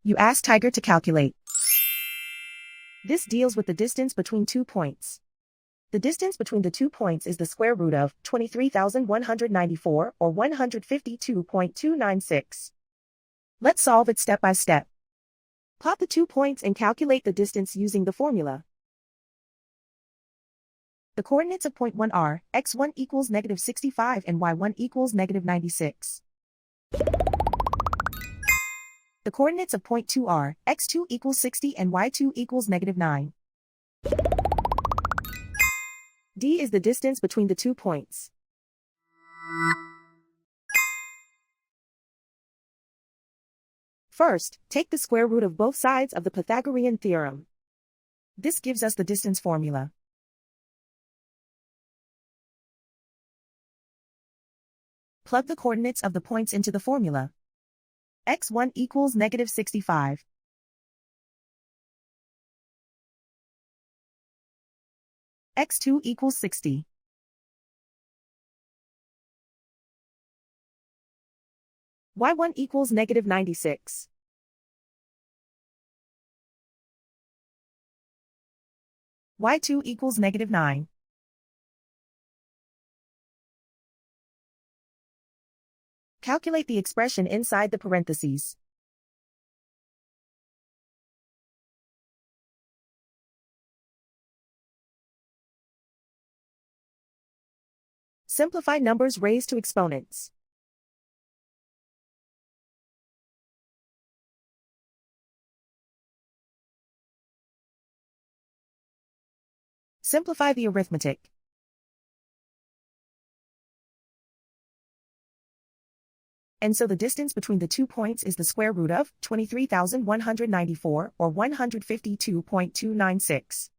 You ask Tiger to calculate. This deals with the distance between 2 points. The distance between the 2 points is the square root of 23,194 or 152.296. Let's solve it step by step. Plot the 2 points and calculate the distance using the formula. The coordinates of point 1 are x1 equals negative 65 and y1 equals negative 96. The coordinates of point 2 are x2 equals 60 and y2 equals negative 9. D is the distance between the 2 points. First, take the square root of both sides of the Pythagorean theorem. This gives us the distance formula. Plug the coordinates of the points into the formula. x1 equals negative 65. x2 equals 60. y1 equals negative 96. y2 equals negative 9. Calculate the expression inside the parentheses. Simplify numbers raised to exponents. Simplify the arithmetic. And so the distance between the 2 points is the square root of 23,194 or 152.296.